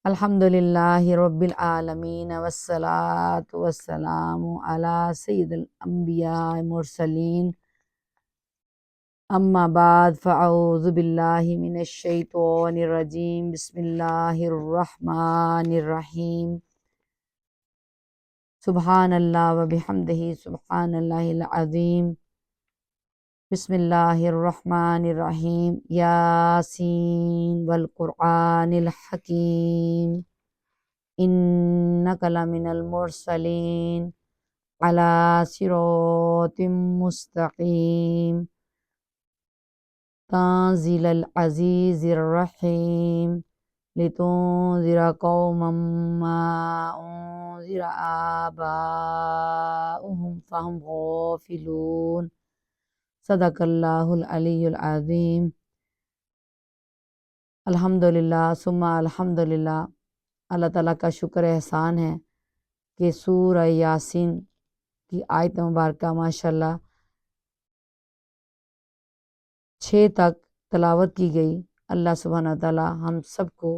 الحمدللہ رب العالمین والصلاة والسلام علی سید الانبیاء مرسلین اما بعد فاعوذ باللہ من الشیطان الرجیم بسم اللہ الرحمن الرحیم سبحان اللہ وبحمدہ سبحان اللہ العظیم بسم اللہ الرحمن الرحیم یاسین والقرآن الحکیم انک لمن المرسلین علی صراط مستقیم تنزیل العزیز الرحیم لتنذر قوما ما انذر آباؤہم فہم غافلون صدق اللہ العلی العظیم۔ الحمدللہ ثم الحمدللہ، اللہ تعالیٰ کا شکر احسان ہے کہ سورہ یاسین کی آیت مبارکہ ماشاءاللہ 6 تک تلاوت کی گئی۔ اللہ سبحانہ وتعالیٰ ہم سب کو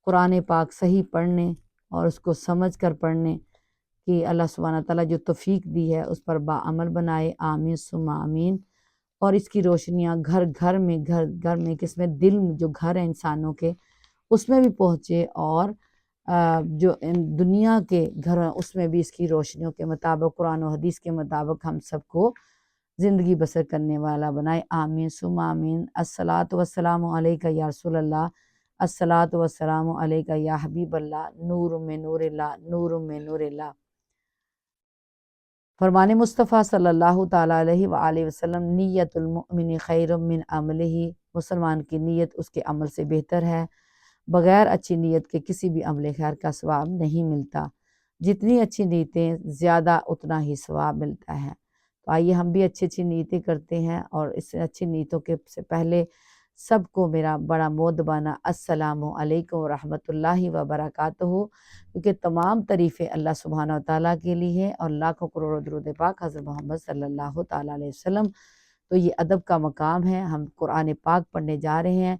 قرآن پاک صحیح پڑھنے اور اس کو سمجھ کر پڑھنے کی اللہ سبحانہ وتعالیٰ جو توفیق دی ہے اس پر باعمل بنائے، آمین ثم آمین۔ اور اس کی روشنیاں گھر گھر میں کس میں دل جو گھر ہیں انسانوں کے اس میں بھی پہنچے، اور جو دنیا کے گھر ہیں اس میں بھی اس کی روشنیوں کے مطابق قرآن و حدیث کے مطابق ہم سب کو زندگی بسر کرنے والا بنائے، آمین ثم آمین۔ الصلاۃ والسلام علیک یا رسول اللہ، الصلاۃ والسلام علیک یا حبیب اللہ، نور میں نور اللہ، نور میں نور اللہ۔ فرمان مصطفیٰ صلی اللہ تعالیٰ علیہ وآلہ وسلم، نیت المؤمن خیر من عملہ، مسلمان کی نیت اس کے عمل سے بہتر ہے، بغیر اچھی نیت کے کسی بھی عمل خیر کا ثواب نہیں ملتا، جتنی اچھی نیتیں زیادہ اتنا ہی ثواب ملتا ہے۔ تو آئیے ہم بھی اچھی نیتیں کرتے ہیں، اور اس اچھی نیتوں کے سے پہلے سب کو میرا بڑا مودبانہ السلام علیکم ورحمۃ اللہ وبرکاتہ، کیونکہ تمام تعریفیں اللہ سبحانہ وتعالیٰ کے لیے ہے، اور لاکھوں کروڑوں درود پاک حضرت محمد صلی اللہ تعالیٰ علیہ وسلم۔ تو یہ ادب کا مقام ہے، ہم قرآن پاک پڑھنے جا رہے ہیں۔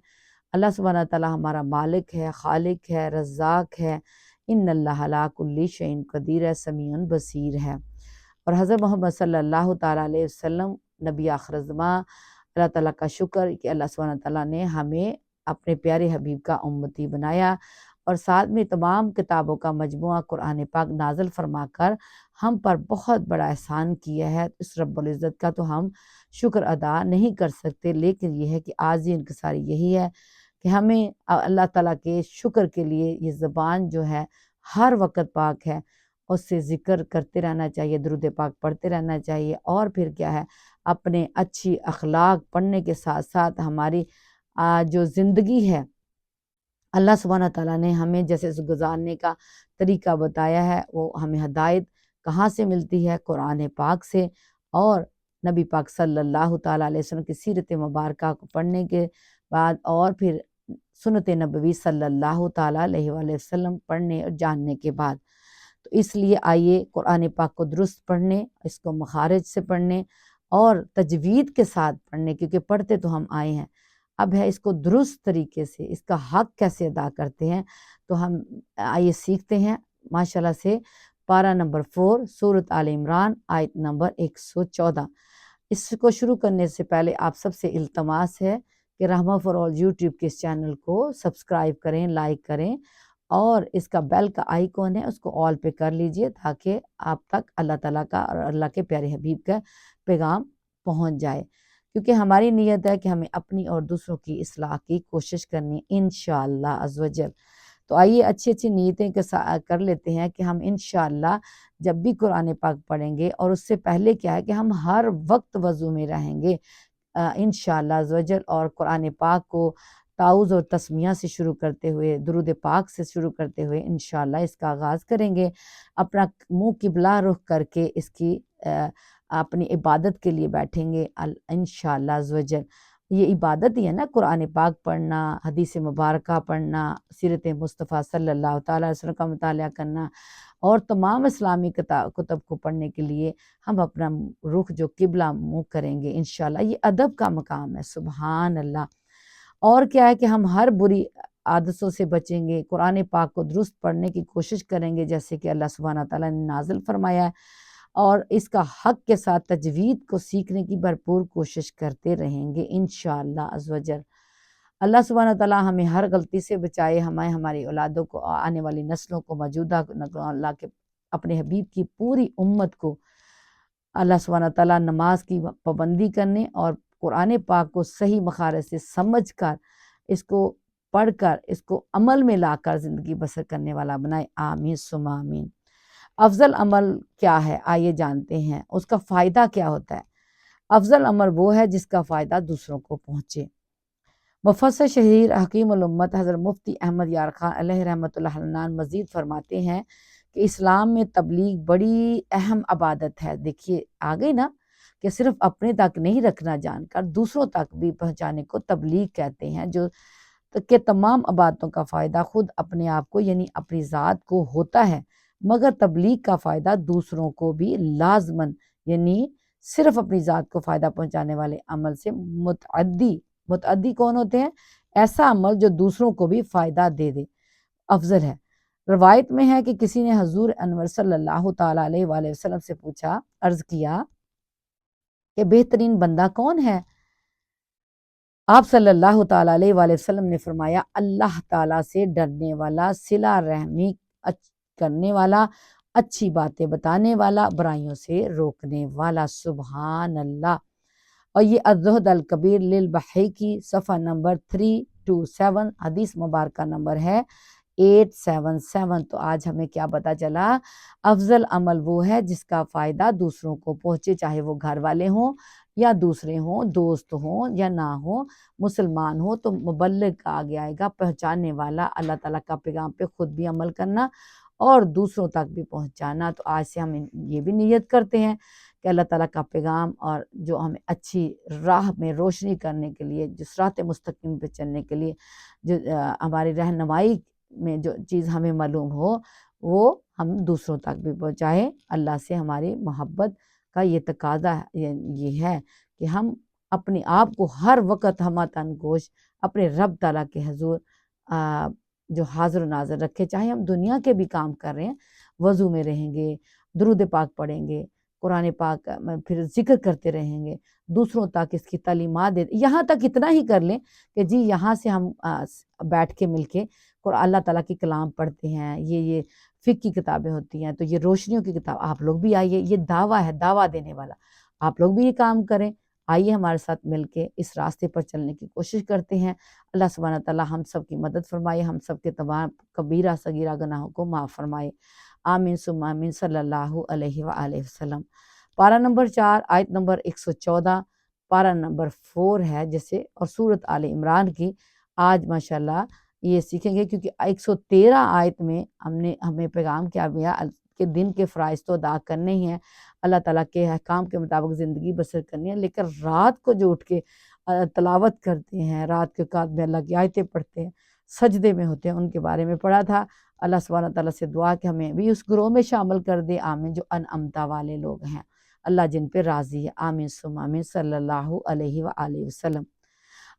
اللہ سبحانہ وتعالیٰ ہمارا مالک ہے، خالق ہے، رزاق ہے، ان اللہ علی کل شیء قدیر ہے، سمیع بصیر ہے۔ اور حضرت محمد صلی اللہ تعالیٰ علیہ وسلم نبی آخر الزماں، اللہ تعالیٰ کا شکر کہ اللہ سبحانہ تعالیٰ نے ہمیں اپنے پیارے حبیب کا امتی بنایا، اور ساتھ میں تمام کتابوں کا مجموعہ قرآن پاک نازل فرما کر ہم پر بہت بڑا احسان کیا ہے۔ اس رب العزت کا تو ہم شکر ادا نہیں کر سکتے، لیکن یہ ہے کہ عاجزی انکساری یہی ہے کہ ہمیں اللہ تعالیٰ کے شکر کے لیے یہ زبان جو ہے ہر وقت پاک ہے، اس سے ذکر کرتے رہنا چاہیے، درود پاک پڑھتے رہنا چاہیے، اور پھر کیا ہے اپنے اچھی اخلاق پڑھنے کے ساتھ ساتھ ہماری جو زندگی ہے اللہ سبحانہ تعالیٰ نے ہمیں جیسے گزارنے کا طریقہ بتایا ہے، وہ ہمیں ہدایت کہاں سے ملتی ہے؟ قرآن پاک سے، اور نبی پاک صلی اللہ تعالیٰ علیہ وسلم کی سیرت مبارکہ کو پڑھنے کے بعد، اور پھر سنت نبوی صلی اللہ تعالیٰ علیہ وآلہ وسلم پڑھنے اور جاننے کے بعد۔ تو اس لیے آئیے قرآن پاک کو درست پڑھنے، اس کو مخارج سے پڑھنے اور تجوید کے ساتھ پڑھنے، کیونکہ پڑھتے تو ہم آئے ہیں، اب ہے اس کو درست طریقے سے اس کا حق کیسے ادا کرتے ہیں۔ تو ہم آئیے سیکھتے ہیں ماشاءاللہ سے پارہ نمبر 4 سورۃ آل عمران آیت نمبر 114۔ اس کو شروع کرنے سے پہلے آپ سب سے التماس ہے کہ رحمہ فار آل یوٹیوب کے اس چینل کو سبسکرائب کریں، لائک کریں، اور اس کا بیل کا آئیکن ہے اس کو آل پہ کر لیجئے، تاکہ آپ تک اللہ تعالیٰ کا اور اللہ کے پیارے حبیب کا پیغام پہنچ جائے، کیونکہ ہماری نیت ہے کہ ہمیں اپنی اور دوسروں کی اصلاح کی کوشش کرنی انشاءاللہ عز و جل۔ تو آئیے اچھی نیتیں کر لیتے ہیں کہ ہم انشاءاللہ جب بھی قرآن پاک پڑھیں گے، اور اس سے پہلے کیا ہے کہ ہم ہر وقت وضو میں رہیں گے انشاءاللہ عز و جل، اور قرآن پاک کو تعوذ اور تسمیہ سے شروع کرتے ہوئے، درود پاک سے شروع کرتے ہوئے انشاءاللہ اس کا آغاز کریں گے، اپنا منہ قبلہ رخ کر کے اس کی اپنی عبادت کے لیے بیٹھیں گے انشاءاللہ عز و جل۔ یہ عبادت ہی ہے نا، قرآن پاک پڑھنا، حدیث مبارکہ پڑھنا، سیرت مصطفیٰ صلی اللہ تعالیٰ علیہ وسلم کا مطالعہ کرنا، اور تمام اسلامی کتب کو پڑھنے کے لیے ہم اپنا رخ جو قبلہ منہ کریں گے انشاءاللہ۔ یہ ادب کا مقام ہے، سبحان اللہ۔ اور کیا ہے کہ ہم ہر بری عادتوں سے بچیں گے، قرآن پاک کو درست پڑھنے کی کوشش کریں گے جیسے کہ اللہ سبحانہ تعالیٰ نے نازل فرمایا ہے، اور اس کا حق کے ساتھ تجوید کو سیکھنے کی بھرپور کوشش کرتے رہیں گے انشاءاللہ عز و جل۔ اللہ سبحانہ تعالیٰ ہمیں ہر غلطی سے بچائے، ہمیں، ہماری اولادوں کو، آنے والی نسلوں کو، موجودہ نسلوں، اللہ کے اپنے حبیب کی پوری امت کو اللہ سبحانہ تعالیٰ نماز کی پابندی کرنے اور قرآن پاک کو صحیح مخارج سے سمجھ کر، اس کو پڑھ کر، اس کو عمل میں لا کر زندگی بسر کرنے والا بنائے، آمین ثم آمین۔ افضل عمل کیا ہے آئیے جانتے ہیں، اس کا فائدہ کیا ہوتا ہے۔ افضل عمل وہ ہے جس کا فائدہ دوسروں کو پہنچے۔ مفسر شہیر حکیم الامت حضرت مفتی احمد یار خان علیہ رحمۃ اللہ العنان مزید فرماتے ہیں کہ اسلام میں تبلیغ بڑی اہم عبادت ہے۔ دیکھیے آگے نا کہ صرف اپنے تک نہیں رکھنا، جان کر دوسروں تک بھی پہنچانے کو تبلیغ کہتے ہیں، جو کہ تمام عبادتوں کا فائدہ خود اپنے آپ کو یعنی اپنی ذات کو ہوتا ہے، مگر تبلیغ کا فائدہ دوسروں کو بھی لازماً یعنی صرف اپنی ذات کو فائدہ پہنچانے والے عمل سے متعدی کون ہوتے ہیں؟ ایسا عمل جو دوسروں کو بھی فائدہ دے دے افضل ہے۔ روایت میں ہے کہ کسی نے حضور انور صلی اللہ تعالیٰ علیہ وآلہ وسلم سے پوچھا، عرض کیا کہ بہترین بندہ کون ہے؟ آپ صلی اللہ تعالیٰ علیہ وآلہ وسلم نے فرمایا، اللہ تعالیٰ سے ڈرنے والا، صلہ رحمی کرنے والا، اچھی باتیں بتانے والا، برائیوں سے روکنے والا۔ سبحان اللہ۔ اور یہ الزہد الکبیر للبحیکی کی صفحہ نمبر 327، حدیث مبارکہ نمبر ہے 877۔ تو آج ہمیں کیا پتہ چلا؟ افضل عمل وہ ہے جس کا فائدہ دوسروں کو پہنچے، چاہے وہ گھر والے ہوں یا دوسرے ہوں، دوست ہوں یا نہ ہوں، مسلمان ہو تو مبلغ کا آگے آئے گا، پہنچانے والا، اللہ تعالیٰ کا پیغام پہ خود بھی عمل کرنا اور دوسروں تک بھی پہنچانا۔ تو آج سے ہم یہ بھی نیت کرتے ہیں کہ اللہ تعالیٰ کا پیغام اور جو ہمیں اچھی راہ میں روشنی کرنے کے لیے، جو صراط مستقیم پہ چلنے کے لیے، جو ہماری رہنمائی میں جو چیز ہمیں معلوم ہو وہ ہم دوسروں تک بھی پہنچائیں۔ اللہ سے ہماری محبت کا یہ تقاضا یہ ہے کہ ہم اپنے آپ کو ہر وقت ہمہ گوش اپنے رب تعالیٰ کے حضور جو حاضر و ناظر رکھے، چاہے ہم دنیا کے بھی کام کر رہے ہیں، وضو میں رہیں گے، درود پاک پڑھیں گے، قرآن پاک میں پھر ذکر کرتے رہیں گے، دوسروں تک اس کی تعلیمات دے، یہاں تک اتنا ہی کر لیں کہ جی یہاں سے ہم بیٹھ کے مل کے اللہ تعالیٰ کی کلام پڑھتے ہیں، یہ فقہ کی کتابیں ہوتی ہیں، تو یہ روشنیوں کی کتاب، آپ لوگ بھی آئیے، یہ دعویٰ ہے، دعویٰ دینے والا، آپ لوگ بھی یہ کام کریں، آئیے ہمارے ساتھ مل کے اس راستے پر چلنے کی کوشش کرتے ہیں۔ اللہ سبحانہ تعالیٰ ہم سب کی مدد فرمائے، ہم سب کے تمام کبیرہ صغیرہ گناہوں کو معاف فرمائے، آمین ثم آمین صلی اللہ علیہ وآلہ وسلم۔ پارہ نمبر 4 آیت نمبر 114، پارہ نمبر 4 ہے جیسے، اور سورۃ آل عمران کی آج ماشاءاللہ یہ سیکھیں گے، کیونکہ 113 آیت میں ہمیں پیغام کیا گیا کہ دن کے فرائض تو ادا کرنے ہی ہیں، اللہ تعالیٰ کے احکام کے مطابق زندگی بسر کرنی ہے، لیکن رات کو جو اٹھ کے تلاوت کرتے ہیں، رات کے اوقات میں اللہ کی آیتیں پڑھتے ہیں، سجدے میں ہوتے ہیں، ان کے بارے میں پڑھا تھا۔ اللہ سبحانہ تعالیٰ سے دعا کہ ہمیں بھی اس گروہ میں شامل کر دے، آمین، جو انعمتا والے لوگ ہیں، اللہ جن پہ راضی ہے، آمین ثم آمین صلی اللہ علیہ وآلہ وسلم۔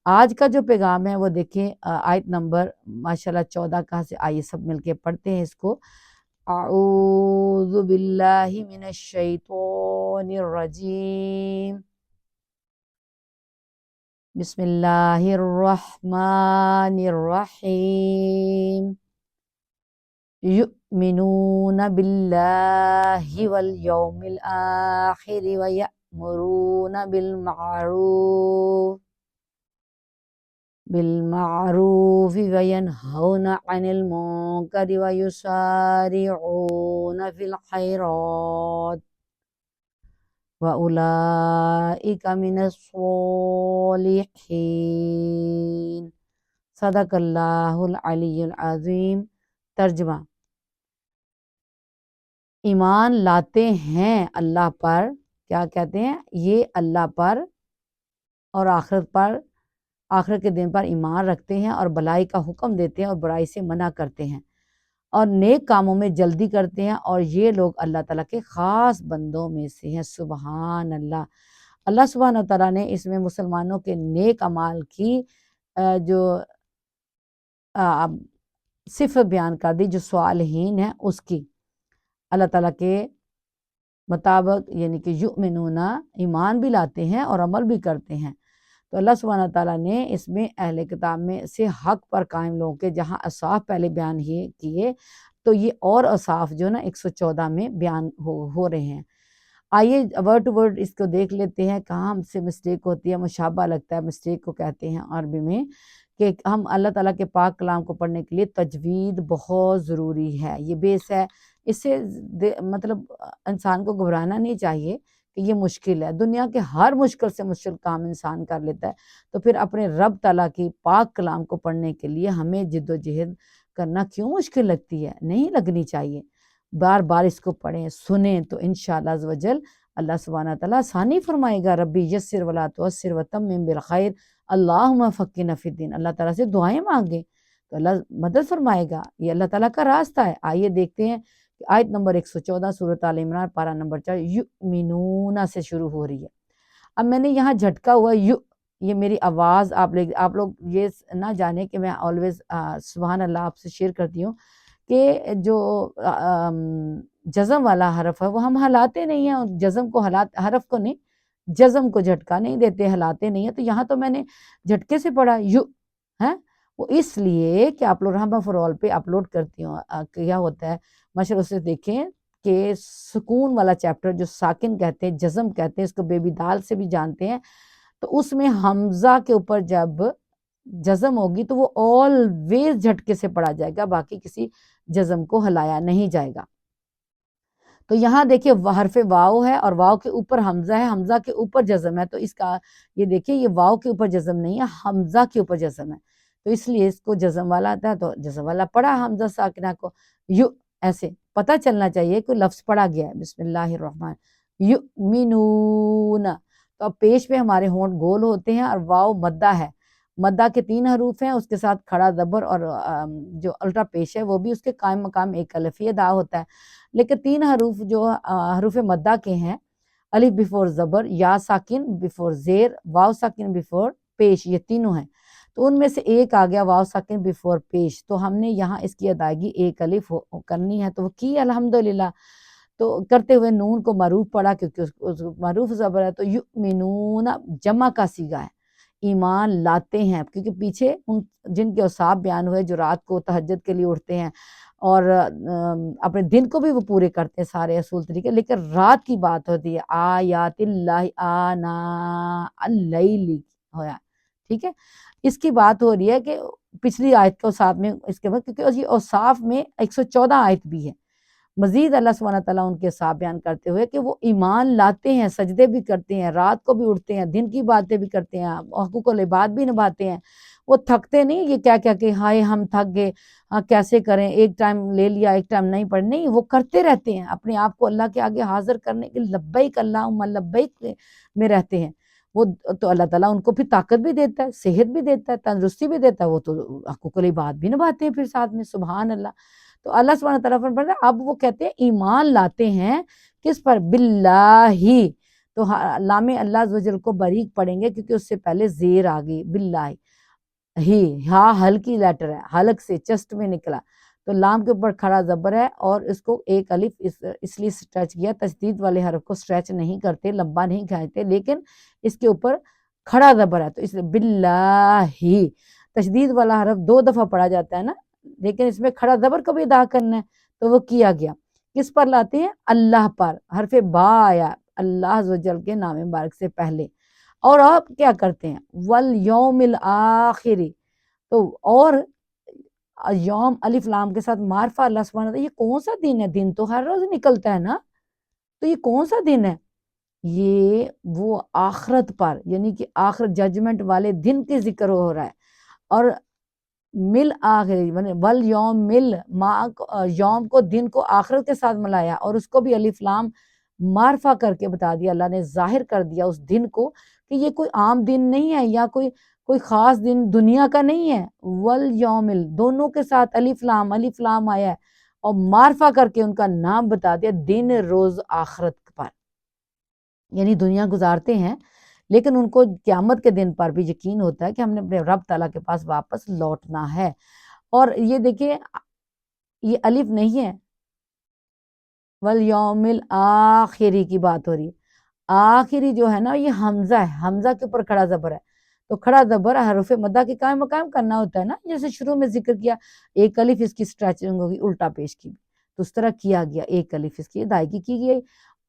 آج کا جو پیغام ہے وہ دیکھیں آیت نمبر ماشاءاللہ 14 کا سے، آئیے سب مل کے پڑھتے ہیں اس کو۔ اعوذ باللہ من الشیطان الرجیم، بسم اللہ الرحمن الرحیم، یؤمنون باللہ والیوم الآخر ویأمرون بالمعروف وینہون عن المنکر ویسارعون فی الخیرات وَأُولَئِكَ مِنَ الصَّالِحِينَ۔ صدق اللہ العلی العظیم۔ ترجمہ: ایمان لاتے ہیں اللہ پر، کیا کہتے ہیں؟ یہ اللہ پر اور آخرت پر، آخرت کے دن پر ایمان رکھتے ہیں اور بھلائی کا حکم دیتے ہیں اور برائی سے منع کرتے ہیں اور نیک کاموں میں جلدی کرتے ہیں، اور یہ لوگ اللہ تعالیٰ کے خاص بندوں میں سے ہیں۔ سبحان اللہ۔ اللہ سبحانہ تعالیٰ نے اس میں مسلمانوں کے نیک اعمال کی جو صفت بیان کر دی جو صالحین ہے اس کی، اللہ تعالیٰ کے مطابق، یعنی کہ یؤمنون، ایمان بھی لاتے ہیں اور عمل بھی کرتے ہیں۔ تو اللہ سبحانہ تعالیٰ نے اس میں اہل کتاب میں سے حق پر قائم لوگوں کے جہاں اوصاف پہلے بیان ہی کیے، تو یہ اور اوصاف جو نا 114 میں بیان ہو رہے ہیں۔ آئیے ورڈ ٹو ورڈ اس کو دیکھ لیتے ہیں، کہاں ہم سے مسٹیک ہوتی ہے، مشابہ لگتا ہے، مسٹیک کو کہتے ہیں عربی میں، کہ ہم اللہ تعالیٰ کے پاک کلام کو پڑھنے کے لیے تجوید بہت ضروری ہے، یہ بیس ہے۔ اس سے مطلب انسان کو گھبرانا نہیں چاہیے کہ یہ مشکل ہے، دنیا کے ہر مشکل سے مشکل کام انسان کر لیتا ہے، تو پھر اپنے رب تعالیٰ کی پاک کلام کو پڑھنے کے لیے ہمیں جد و جہد کرنا کیوں مشکل لگتی ہے؟ نہیں لگنی چاہیے، بار بار اس کو پڑھیں، سنیں، تو انشاءاللہ عز و جل اللہ سبحانہ تعالیٰ آسانی فرمائے گا۔ ربی یسر ولا تعسر وتمم بالخیر اللہم فقہنا فی الدین، اللہ تعالیٰ سے دعائیں مانگیں تو اللہ مدد فرمائے گا، یہ اللہ تعالیٰ کا راستہ ہے۔ آئیے دیکھتے ہیں کہ آیت نمبر 114 سورۃ آل عمران پارہ نمبر 4 یؤمنون سے شروع ہو رہی ہے۔ اب میں نے یہاں جھٹکا ہوا یہ میری آواز آپ لوگ یہ نہ جانیں کہ میں آلویز سبحان اللہ آپ سے شیئر کرتی ہوں کہ جو جزم والا حرف ہے وہ ہم ہلاتے نہیں ہیں، جزم کو حرف کو نہیں، جزم کو جھٹکا نہیں دیتے، ہلاتے نہیں ہیں، تو یہاں تو میں نے جھٹکے سے پڑھا ہے، وہ اس لیے کہ آپ لوگ رحمہ فرول پہ اپلوڈ کرتی ہوں، کیا ہوتا ہے ماشاءاللہ سے دیکھیں کہ سکون والا چیپٹر جو ساکن کہتے ہیں، جزم کہتے ہیں، اس کو بیبی دال سے بھی جانتے ہیں، تو اس میں حمزہ کے اوپر جب جزم ہوگی تو وہ آلویز جھٹکے سے پڑھا جائے گا، باقی کسی جزم کو ہلایا نہیں جائے گا۔ تو یہاں دیکھیں حرف واو ہے اور واو کے اوپر حمزہ ہے، حمزہ کے اوپر جزم ہے، تو اس کا یہ دیکھیں یہ واو کے اوپر جزم نہیں ہے، حمزہ کے اوپر جزم ہے، تو اس لیے اس کو جزم والا آتا ہے، تو جزم والا پڑھا حمزہ ساکنہ کو ایسے پتہ چلنا چاہیے کہ لفظ پڑھا گیا ہے۔ بسم اللہ الرحمن یؤمنون، تو اب پیش پہ ہمارے ہونٹ گول ہوتے ہیں اور واو مدہ ہے، مدہ کے 3 حروف ہیں، اس کے ساتھ کھڑا زبر اور جو الٹا پیش ہے وہ بھی اس کے قائم مقام ایک الف ادا ہوتا ہے، لیکن 3 حروف جو حروف مدہ کے ہیں، الف بیفور زبر، یا ساکن بیفور زیر، واو ساکن بیفور پیش، یہ تینوں ہیں، تو ان میں سے ایک آ گیا واو ساکن بیفور پیش، تو ہم نے یہاں اس کی ادائیگی ایک الف کرنی ہے، تو وہ کی الحمدللہ، تو کرتے ہوئے نون کو معروف پڑھا کیونکہ اس معروف زبر ہے، تو یؤمنون جمع کا صیغہ ہے، ایمان لاتے ہیں، کیونکہ پیچھے جن کے اوصاف بیان ہوئے جو رات کو تہجد کے لیے اٹھتے ہیں اور اپنے دن کو بھی وہ پورے کرتے ہیں سارے اصول طریقے، لیکن رات کی بات ہوتی ہے، آیات اللہ آنا اللیل ہویا، ٹھیک ہے، اس کی بات ہو رہی ہے کہ پچھلی آیت کے اوصاف میں اس کے بعد، کیونکہ یہ اوصاف میں 114 آیت بھی ہے، مزید اللہ سبحانہ تعالیٰ ان کے اوصاف بیان کرتے ہوئے کہ وہ ایمان لاتے ہیں، سجدے بھی کرتے ہیں، رات کو بھی اٹھتے ہیں، دن کی باتیں بھی کرتے ہیں، حقوق العباد بھی نبھاتے ہیں، وہ تھکتے نہیں، یہ کیا کہ ہائے ہم تھک گئے، کیسے کریں، ایک ٹائم لے لیا ایک ٹائم نہیں پڑھ، نہیں، وہ کرتے رہتے ہیں، اپنے آپ کو اللہ کے آگے حاضر کرنے کے لبیک اللہم لبیک میں رہتے ہیں وہ، تو اللہ تعالیٰ ان کو پھر طاقت بھی دیتا ہے، صحت بھی دیتا ہے، تندرستی بھی دیتا ہے، وہ تو حقوق العباد بھی نبھاتے ہیں پھر ساتھ میں، سبحان اللہ۔ تو اللہ سبحانہ تعالیٰ فرماتا ہے اب وہ کہتے ہیں ایمان لاتے ہیں کس پر؟ باللہ، تو لام اللہ عز و جل کو باریک پڑھیں گے کیونکہ اس سے پہلے زیر آ گئی، باللہ ہاں ہلکی لیٹر ہے، حلق سے چسٹ میں نکلا، تو لام کے اوپر کھڑا زبر ہے اور اس کو ایک الف اس لیے سٹریچ کیا، تشدید والے حرف کو سٹریچ نہیں کرتے، لمبا نہیں کھاتے، لیکن اس کے اوپر کھڑا زبر ہے، تو اس لیے باللہ، تشدید والا حرف 2 دفعہ پڑھا جاتا ہے نا، لیکن اس میں کھڑا زبر کو بھی ادا کرنا ہے، تو وہ کیا گیا، کس پر لاتے ہیں؟ اللہ پر، حرف با آیا اللہ عز و جل کے نام مبارک سے پہلے، اور آپ کیا کرتے ہیں؟ والیوم الآخر، تو اور یوم الف لام کے ساتھ معرفہ، اللہ سبحانہ وتعالی، یہ کون سا دن ہے؟ دن تو ہر روز نکلتا ہے نا، تو یہ کون سا دن ہے؟ یہ وہ آخرت پر، یعنی کہ آخرت ججمنٹ والے دن کے ذکر ہو رہا ہے، اور مل آخری ول یوم مل یوم کو، دن کو آخرت کے ساتھ ملایا، اور اس کو بھی الف لام معرفہ کر کے بتا دیا، اللہ نے ظاہر کر دیا اس دن کو کہ یہ کوئی عام دن نہیں ہے یا کوئی خاص دن دنیا کا نہیں ہے، ول یوم دونوں کے ساتھ الف لام آیا ہے، اور معرفہ کر کے ان کا نام بتا دیا، دن روز آخرت پر، یعنی دنیا گزارتے ہیں لیکن ان کو قیامت کے دن پر بھی یقین ہوتا ہے کہ ہم نے اپنے رب تعالیٰ کے پاس واپس لوٹنا ہے، اور یہ دیکھیں یہ الف نہیں ہے، والیوم الآخری کی بات ہو رہی ہے، آخری جو ہے نا یہ حمزہ ہے، حمزہ کے اوپر کھڑا زبر ہے، تو کھڑا زبر حروف مدہ کے قائم مقام کرنا ہوتا ہے نا، جیسے شروع میں ذکر کیا ایک الف اس کی اسٹریچنگ ہوگی الٹا پیش کی، تو اس طرح کیا گیا، ایک الف اس کی ادائیگی کی گئی۔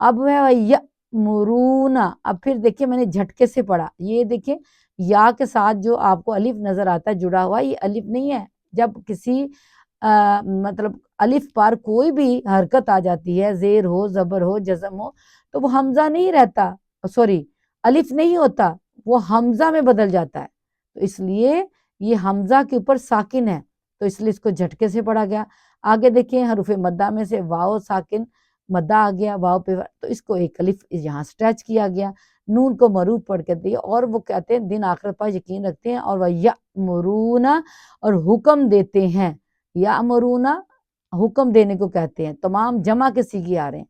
اب ہے یأمرون، اب پھر دیکھیں میں نے جھٹکے سے پڑھا، یہ دیکھیں یا کے ساتھ جو آپ کو الف نظر آتا ہے جڑا ہوا، یہ الف نہیں ہے۔ جب کسی مطلب الف پر کوئی بھی حرکت آ جاتی ہے، زیر ہو، زبر ہو، جزم ہو، تو وہ حمزہ نہیں رہتا، سوری الف نہیں ہوتا، وہ حمزہ میں بدل جاتا ہے، تو اس لیے یہ حمزہ کے اوپر ساکن ہے، تو اس لیے اس کو جھٹکے سے پڑھا گیا۔ آگے دیکھیں حروف مدہ میں سے واو ساکن مدہ آ گیا، واو پہ تو اس کو ایک الف یہاں سٹریچ کیا گیا، نون کو معروف پڑھ کے دیا، اور وہ کہتے ہیں دن آخرت پر یقین رکھتے ہیں، اور وہ یأمرون اور حکم دیتے ہیں، یأمرون حکم دینے کو کہتے ہیں، تمام جمع کے صیغے آ رہے ہیں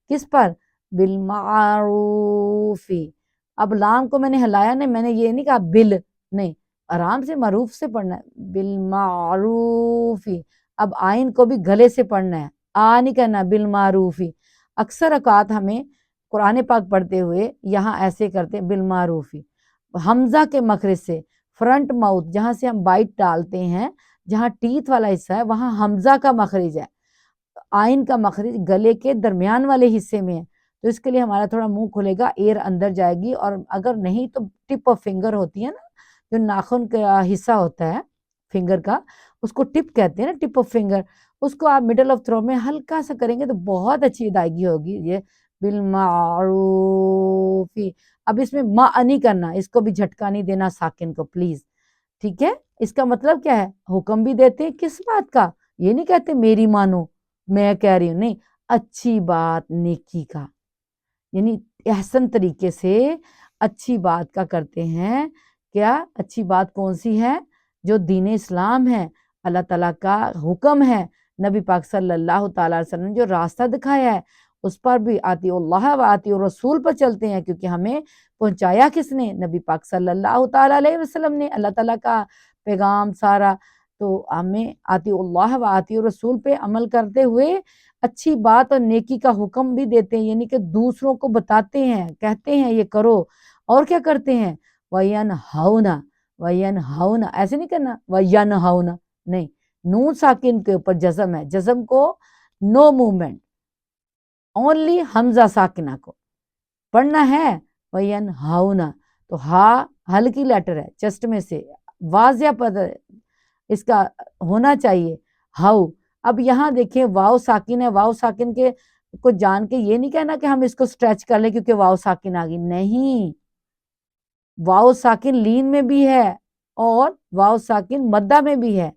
کس پر؟ بالمعروف۔ اب لام کو میں نے ہلایا نہیں، میں نے یہ نہیں کہا بل، نہیں، آرام سے معروف سے پڑھنا ہے، بالمعروف۔ اب آئین کو بھی گلے سے پڑھنا ہے، آ نہیں کہنا، بالمعروف۔ اکثر اوقات ہمیں قرآن پاک پڑھتے ہوئے یہاں ایسے کرتے ہیں بالمعروف، حمزہ کے مخرج سے، فرنٹ ماؤتھ جہاں سے ہم بائٹ ڈالتے ہیں، جہاں ٹیتھ والا حصہ ہے وہاں حمزہ کا مخرج ہے، آئین کا مخرج گلے کے درمیان والے حصے میں ہے، تو اس کے لیے ہمارا تھوڑا منہ کھلے گا، ایئر اندر جائے گی، اور اگر نہیں تو ٹپ آف فنگر ہوتی ہے نا، جو ناخن کا حصہ ہوتا ہے فنگر کا، اس کو ٹپ کہتے ہیں نا، ٹپ آف فنگر، اس کو آپ مڈل آف تھرو میں ہلکا سا کریں گے تو بہت اچھی ادائیگی ہوگی، یہ بالمعروف۔ اب اس میں ما نہیں کرنا، اس کو بھی جھٹکا نہیں دینا ساکن کو پلیز، ٹھیک ہے؟ اس کا مطلب کیا ہے؟ حکم بھی دیتے ہیں کس بات کا؟ یہ نہیں کہتے میری مانو، میں کہہ رہی ہوں، نہیں، اچھی بات نیکی کا، یعنی احسن طریقے سے اچھی بات کا کرتے ہیں۔ کیا اچھی بات کون سی ہے؟ جو دین اسلام ہے، اللہ تعالیٰ کا حکم ہے، نبی پاک صلی اللہ تعالیٰ علیہ وسلم نے جو راستہ دکھایا ہے اس پر بھی آتی اللہ و آتی الرسول پر چلتے ہیں، کیونکہ ہمیں پہنچایا کس نے؟ نبی پاک صلی اللہ تعالیٰ علیہ وسلم نے، اللہ تعالیٰ کا پیغام سارا، تو ہمیں آتی اللہ و آتی الرسول پہ عمل کرتے ہوئے اچھی بات اور نیکی کا حکم بھی دیتے ہیں، یعنی کہ دوسروں کو بتاتے ہیں، کہتے ہیں یہ کرو، اور کیا کرتے ہیں؟ وَيَنْهَوْنَ وَيَنْهَوْنَ، ایسے نہیں کرنا وَيَنْهَوْنَ، نہیں، نون ساکن کے اوپر جزم ہے، جزم کو نو موومنٹ، اونلی حمزہ ساکنہ کو پڑھنا ہے، وَيَنْهَوْنَ، تو ہا ہلکی لیٹر ہے، چسٹ میں سے واضح پتہ اس کا ہونا چاہیے، ہاؤ۔ اب یہاں دیکھیں واو ساکن ہے، واو ساکن کے کو جان کے یہ نہیں کہنا کہ ہم اس کو سٹریچ کر لیں کیونکہ واو ساکن آ گئی، نہیں، واو ساکن لین میں بھی ہے اور واو ساکن مدہ میں بھی ہے،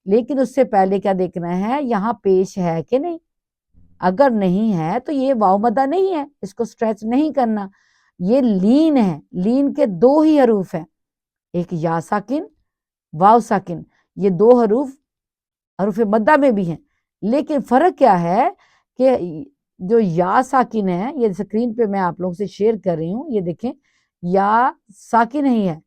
لیکن اس سے پہلے کیا دیکھنا ہے؟ یہاں پیش ہے کہ نہیں، اگر نہیں ہے تو یہ واو مدہ نہیں ہے، اس کو سٹریچ نہیں کرنا، یہ لین ہے، لین کے دو ہی حروف ہیں، ایک یا ساکن، واو ساکن، یہ دو حروف مدہ میں بھی ہیں، لیکن فرق کیا ہے کہ جو یا ساکن ہے، یہ سکرین پہ میں آپ لوگوں سے شیئر کر رہی ہوں، یہ دیکھیں یا ساکن ہی ہے،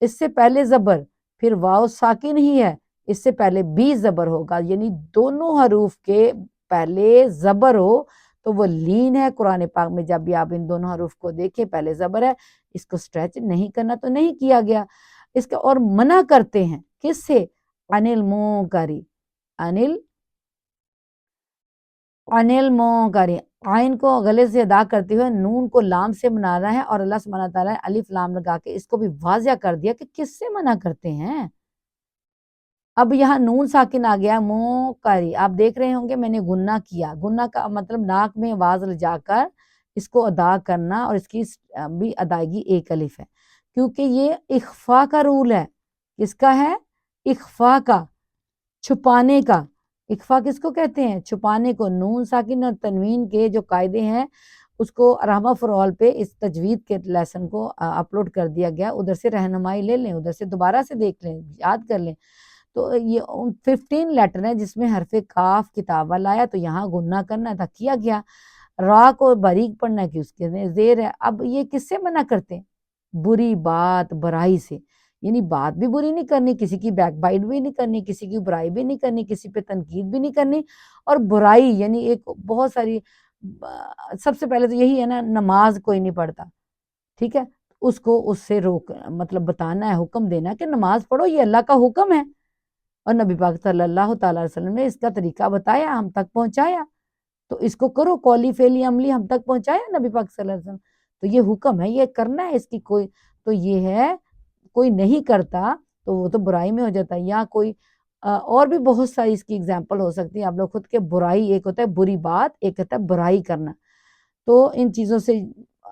اس سے پہلے زبر، پھر واو ساکن ہی ہے، اس سے پہلے بھی زبر ہوگا، یعنی دونوں حروف کے پہلے زبر ہو تو وہ لین ہے۔ قرآن پاک میں جب بھی آپ ان دونوں حروف کو دیکھیں پہلے زبر ہے، اس کو سٹریچ نہیں کرنا تو نہیں کیا گیا، اس کا اور منع کرتے ہیں کس سے؟ انل منکری، انل منکری، آئین کو گلے سے ادا کرتے ہوئے نون کو لام سے منانا ہے، اور اللہ سبحانہ تعالیٰ نے الف لام لگا کے اس کو بھی واضح کر دیا کہ کس سے منع کرتے ہیں۔ اب یہاں نون ساکن آ گیا، منکری، آپ دیکھ رہے ہوں گے میں نے گنہ کیا، گنہ کا مطلب ناک میں آواز لجا کر اس کو ادا کرنا، اور اس کی بھی ادائیگی ایک الف ہے، کیونکہ یہ اخفا کا رول ہے، کس کا ہے؟ اخفا کا، چھپانے کا۔ اخفا کس کو کہتے ہیں؟ چھپانے کو۔ نون ساکن اور تنوین کے جو قاعدے ہیں اس کو رحمہ فرول پہ اس تجوید کے لیسن کو اپلوڈ کر دیا گیا، ادھر سے رہنمائی لے لیں، ادھر سے دوبارہ سے دیکھ لیں، یاد کر لیں، تو یہ 15 لیٹر ہیں جس میں حرف کاف کتاب والا آیا، تو یہاں گنہ کرنا تھا، کیا گیا، را کو باریک پڑھنا کہ اس کے زیر ہے۔ اب یہ کس سے منع کرتے ہیں؟ بری بات، برائی سے، یعنی بات بھی بری نہیں کرنی، کسی کی بیک بائٹ بھی نہیں کرنی، کسی کی برائی بھی نہیں کرنی، کسی پہ تنقید بھی نہیں کرنی. اور برائی یعنی ایک بہت ساری سب سے پہلے تو یہی ہے نا، نماز کوئی نہیں پڑھتا، ٹھیک ہے، اس کو اس سے روک مطلب بتانا ہے، حکم دینا ہے کہ نماز پڑھو، یہ اللہ کا حکم ہے. اور نبی پاک صلی اللہ تعالیٰ علیہ وسلم نے اس کا طریقہ بتایا، ہم تک پہنچایا، تو اس کو کرو، قولی فعلی عملی ہم تک پہنچایا نبی پاک صلی اللہ علیہ وسلم. تو یہ حکم ہے، یہ کرنا ہے، اس کی کوئی تو یہ ہے، کوئی نہیں کرتا تو وہ تو برائی میں ہو جاتا ہے. یا کوئی اور بھی بہت ساری اس کی اگزامپل ہو سکتی ہے، آپ لوگ خود کے برائی، ایک ہوتا ہے بری بات، ایک ہوتا ہے برائی کرنا. تو ان چیزوں سے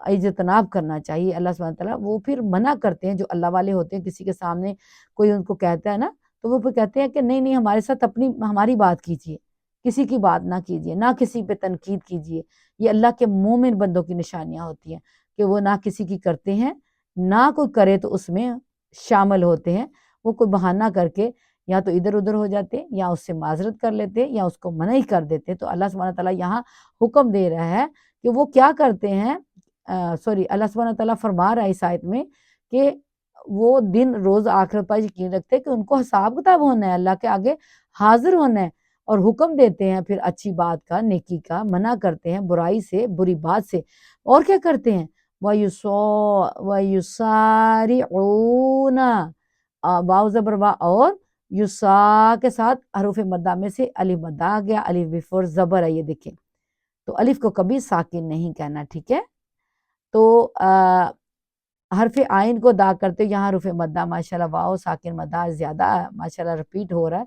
اجتناب کرنا چاہیے. اللہ سبحانہ تعالیٰ وہ پھر منع کرتے ہیں، جو اللہ والے ہوتے ہیں، کسی کے سامنے کوئی ان کو کہتا ہے نا، تو وہ پھر کہتے ہیں کہ نہیں نہیں، ہمارے ساتھ ہماری بات کیجیے، کسی کی بات نہ کیجیے، نہ کسی پہ تنقید کیجیے. یہ اللہ کے مومن بندوں کی نشانیاں ہوتی ہیں کہ وہ نہ کسی کی کرتے ہیں، نہ کوئی کرے تو اس میں شامل ہوتے ہیں. وہ کوئی بہانہ کر کے یا تو ادھر ادھر ہو جاتے، یا اس سے معذرت کر لیتے، یا اس کو منع ہی کر دیتے. تو اللہ سبحانہ تعالیٰ یہاں حکم دے رہا ہے کہ وہ کیا کرتے ہیں، اللہ سبحانہ تعالیٰ فرما رہا ہے اس آیت میں کہ وہ دن روز آخرت پر یقین رکھتے کہ ان کو حساب کتاب ہونا ہے، اللہ کے آگے حاضر ہونا ہے. اور حکم دیتے ہیں پھر اچھی بات کا، نیکی کا، منع کرتے ہیں برائی سے، بری بات سے. اور کیا کرتے ہیں، وَيُسَارِعُونَ، واو زبر وا، اور یسا کے ساتھ حروف مدہ میں سے الف مدہ آ گیا، الف بفور زبر ہے، یہ دیکھیں تو الف کو کبھی ساکن نہیں کہنا، ٹھیک ہے. تو حرف آئین کو ادا کرتے ہو، یہاں حروف مدہ ماشاءاللہ واو ساکن مدہ زیادہ ماشاءاللہ رپیٹ ہو رہا ہے،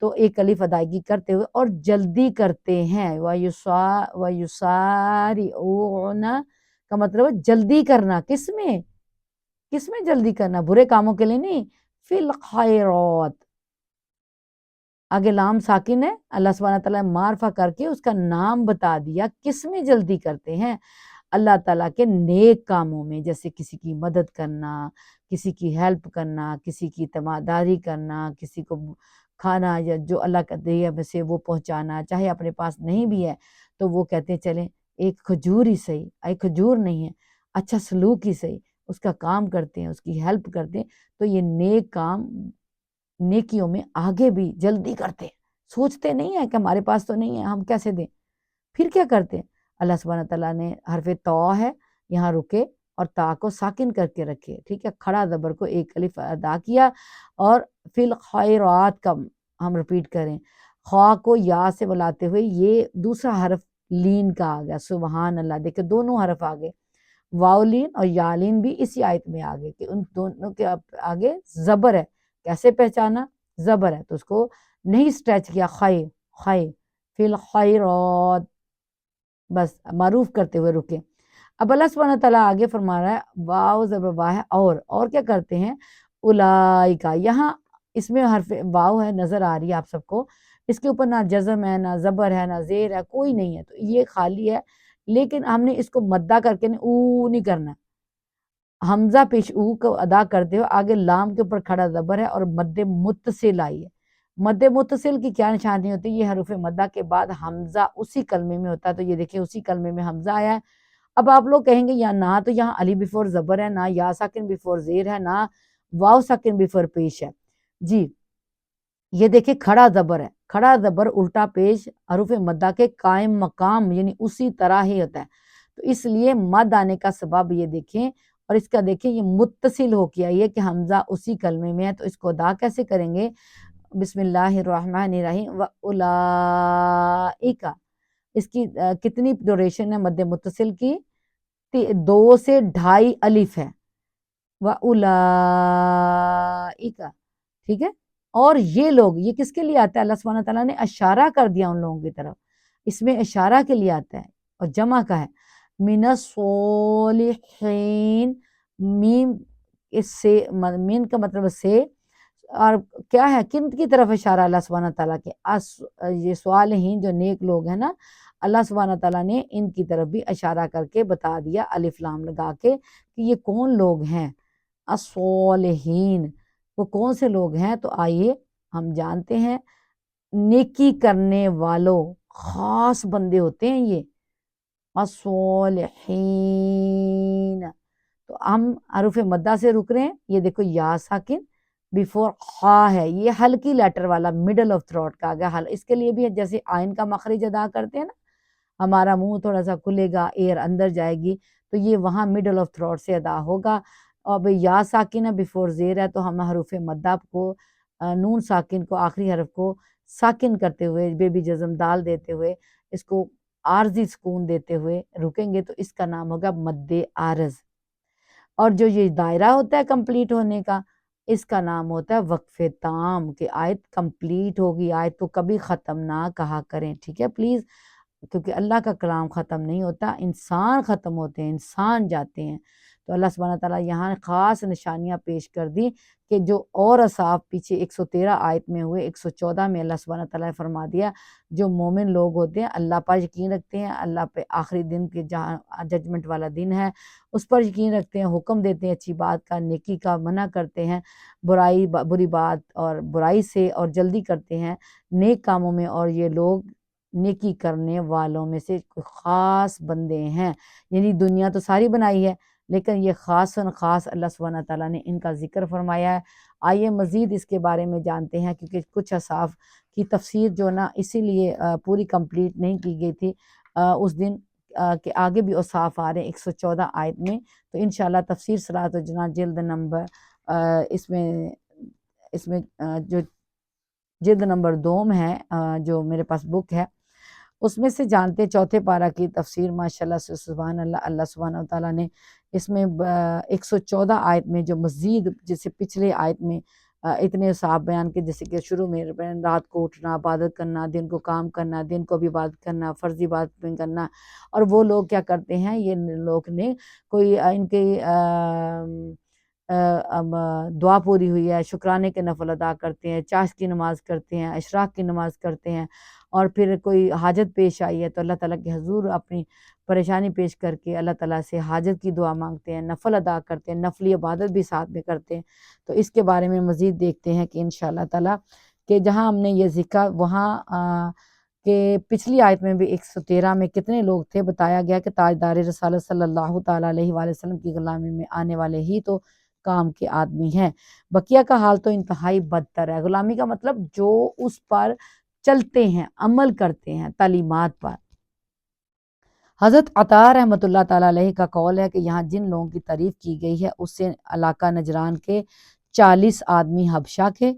تو ایک الف ادائیگی کرتے ہوئے اور جلدی کرتے ہیں. وَيُسَارِعُونَ کا مطلب ہے جلدی کرنا، کس میں جلدی کرنا، برے کاموں کے لیے نہیں، فی الخیرات. آگے لام ساکن ہے، اللہ سبحانہ تعالیٰ معرفہ کر کے اس کا نام بتا دیا، کس میں جلدی کرتے ہیں، اللہ تعالیٰ کے نیک کاموں میں، جیسے کسی کی مدد کرنا، کسی کی ہیلپ کرنا، کسی کی تیمارداری کرنا، کسی کو کھانا یا جو اللہ کا دیا میں سے وہ پہنچانا، چاہے اپنے پاس نہیں بھی ہے تو وہ کہتے ہیں چلیں ایک کھجور ہی صحیح، ایک کھجور نہیں ہے، اچھا سلوک ہی صحیح، اس کا کام کرتے ہیں، اس کی ہیلپ کرتے ہیں. تو یہ نیک کام، نیکیوں میں آگے بھی جلدی کرتے ہیں، سوچتے نہیں ہیں کہ ہمارے پاس تو نہیں ہے، ہم کیسے دیں. پھر کیا کرتے ہیں، اللہ سبحانہ تعالیٰ نے حرف تو ہے یہاں رکے اور تا کو ساکن کر کے رکھے، ٹھیک ہے، کھڑا زبر کو ایک الف ادا کیا، اور فی الخیرات کا ہم رپیٹ کریں، خواہ کو یا سے بلاتے ہوئے یہ دوسرا حرف لین کا آ گیا، سبحان اللہ. دیکھیں دونوں حرف آگے، واولین اور یالین بھی اسی آیت میں آگے کہ ان دونوں کے آگے زبر ہے. کیسے پہچانا، زبر ہے تو اس کو نہیں سٹریچ کیا، خیر فی الخیرات، بس معروف کرتے ہوئے رکے. اب اللہ سبحانہ تعالیٰ آگے فرما رہا ہے، واو زبر وا ہے، اور کیا کرتے ہیں، اولائکا. یہاں اس میں حرف واو ہے، نظر آ رہی ہے آپ سب کو، اس کے اوپر نہ جزم ہے، نہ زبر ہے، نہ زیر ہے، کوئی نہیں ہے، تو یہ خالی ہے. لیکن ہم نے اس کو مدہ کر کے او نہیں کرنا، حمزہ پیش او کو ادا کرتے ہو، آگے لام کے اوپر کھڑا زبر ہے اور مد متصل آئی ہے. مد متصل کی کیا نشانی ہوتی ہے، یہ حروف مدہ کے بعد حمزہ اسی کلمے میں ہوتا ہے. تو یہ دیکھیں اسی کلمے میں حمزہ آیا ہے. اب آپ لوگ کہیں گے یا نہ تو یہاں علی بفور زبر ہے، نہ یا ساکن بفور زیر ہے، نہ واو ساکن بفور پیش ہے. جی یہ دیکھیں کھڑا زبر ہے، کھڑا زبر الٹا پیش حروف مدہ کے قائم مقام یعنی اسی طرح ہی ہوتا ہے. تو اس لیے مد آنے کا سبب یہ دیکھیں، اور اس کا دیکھیں یہ متصل ہو کے آئی ہے کہ حمزہ اسی کلمے میں ہے. تو اس کو ادا کیسے کریں گے، بسم اللہ الرحمن الرحیم، وَأُولَئِکَ. اس کی کتنی ڈوریشن ہے مد متصل کی، 2 سے 2.5 الف ہے، وَأُولَئِکَ، ٹھیک ہے. اور یہ لوگ، یہ کس کے لیے آتا ہے، اللہ سبحانہ تعالیٰ نے اشارہ کر دیا ان لوگوں کی طرف، اس میں اشارہ کے لیے آتا ہے اور جمع کا ہے. من الصالحین، میم اس سے، مین کا مطلب سے، اور کیا ہے، کن کی طرف اشارہ اللہ سبحانہ تعالیٰ کے، یہ صالحین جو نیک لوگ ہیں نا، اللہ سبحانہ تعالیٰ نے ان کی طرف بھی اشارہ کر کے بتا دیا الف لام لگا کے کہ یہ کون لوگ ہیں. الصالحین وہ کون سے لوگ ہیں، تو آئیے ہم جانتے ہیں. نیکی کرنے والوں، خاص بندے ہوتے ہیں یہ الصالحین. تو ہم حروف مدہ سے رک رہے ہیں. یہ دیکھو یا ساکن بیفور خا ہے، یہ ہلکی لیٹر والا مڈل آف تھروٹ کا آ گیا. اس کے لیے بھی جیسے آئن کا مخرج ادا کرتے ہیں نا، ہمارا منہ تھوڑا سا کھلے گا، ایئر اندر جائے گی، تو یہ وہاں مڈل آف تھروٹ سے ادا ہوگا. اور بھئی یا ساکن ہے بیفور زیر ہے، تو ہم حروف مدہ کو نون ساکن کو آخری حرف کو ساکن کرتے ہوئے بے جزم دال دیتے ہوئے اس کو عارضی سکون دیتے ہوئے رکیں گے، تو اس کا نام ہوگا مد عارض. اور جو یہ دائرہ ہوتا ہے کمپلیٹ ہونے کا، اس کا نام ہوتا ہے وقف تام، کہ آیت کمپلیٹ ہوگی، آیت کو کبھی ختم نہ کہا کریں. ٹھیک ہے پلیز، کیونکہ اللہ کا کلام ختم نہیں ہوتا، انسان ختم ہوتے ہیں، انسان جاتے ہیں. تو اللہ سبحانہ تعالیٰ یہاں خاص نشانیاں پیش کر دی کہ جو اور اصحاب پیچھے 113 آیت میں ہوئے، 114 میں اللہ سبحانہ تعالیٰ نے فرما دیا جو مومن لوگ ہوتے ہیں اللہ پر یقین رکھتے ہیں، اللہ پہ آخری دن کے جہاں ججمنٹ والا دن ہے اس پر یقین رکھتے ہیں، حکم دیتے ہیں اچھی بات کا، نیکی کا منع کرتے ہیں، بری بات اور برائی سے اور جلدی کرتے ہیں نیک کاموں میں، اور یہ لوگ نیکی کرنے والوں میں سے خاص بندے ہیں. یعنی دنیا تو ساری بنائی ہے لیکن یہ خاصاً خاص اللہ سبحانہ تعالیٰ نے ان کا ذکر فرمایا ہے. آئیے مزید اس کے بارے میں جانتے ہیں، کیونکہ کچھ اصحاف کی تفسیر جو نا اسی لیے پوری کمپلیٹ نہیں کی گئی تھی اس دن، کہ آگے بھی اصحاف آ رہے ہیں 114 آیت میں. تو انشاءاللہ تفسیر صلاۃ الجنان جلد نمبر اس میں جو جلد نمبر 2 میں ہے، جو میرے پاس بک ہے اس میں سے جانتے ہیں چوتھے پارہ کی تفسیر. ماشاءاللہ سے سبحان اللہ، اللہ سبحانہ تعالیٰ نے اس میں 114 آیت میں جو مزید جیسے پچھلے آیت میں اتنے صاحب بیان کے، جیسے کہ شروع میں رات کو اٹھنا، عبادت کرنا، دن کو کام کرنا، دن کو بھی عبادت کرنا، فرض عبادت بھی کرنا. اور وہ لوگ کیا کرتے ہیں، یہ لوگ نے کوئی ان کے دعا پوری ہوئی ہے، شکرانے کے نفل ادا کرتے ہیں، چاش کی نماز کرتے ہیں، اشراق کی نماز کرتے ہیں، اور پھر کوئی حاجت پیش آئی ہے تو اللہ تعالیٰ کے حضور اپنی پریشانی پیش کر کے اللہ تعالیٰ سے حاجت کی دعا مانگتے ہیں، نفل ادا کرتے ہیں، نفلی عبادت بھی ساتھ میں کرتے ہیں. تو اس کے بارے میں مزید دیکھتے ہیں کہ انشاءاللہ تعالیٰ کہ جہاں ہم نے یہ ذکر وہاں کہ پچھلی آیت میں بھی 113 میں کتنے لوگ تھے بتایا گیا کہ تاجدار رسالت صلی اللہ تعالیٰ علیہ وآلہ وسلم کی غلامی میں آنے والے ہی تو کام کے آدمی ہیں، بقیہ کا حال تو انتہائی بدتر ہے. غلامی کا مطلب جو اس پر چلتے ہیں، عمل کرتے ہیں تعلیمات پر. حضرت عطا رحمۃ اللہ تعالیٰ علیہ کا قول ہے کہ یہاں جن لوگوں کی تعریف کی گئی ہے اس سے علاقہ نجران کے 40 آدمی، حبشہ کے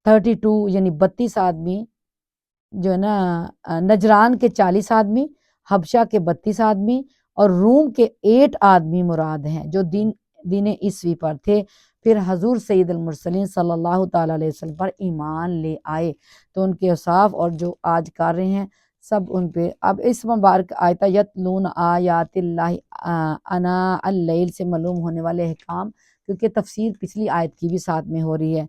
32 یعنی 32 آدمی جو ہے نا نجران کے 40 آدمی، حبشہ کے 32 آدمی اور روم کے 8 آدمی مراد ہیں جو دین عیسوی پر تھے. پھر حضور سید المرسلین صلی اللہ تعالیٰ علیہ وسلم پر ایمان لے آئے. تو ان کے اوصاف اور جو آج کر رہے ہیں سب ان پہ. اب اس مبارک آیت یتلون آیات اللہ انا اللیل سے معلوم ہونے والے احکام، کیونکہ تفسیر پچھلی آیت کی بھی ساتھ میں ہو رہی ہے.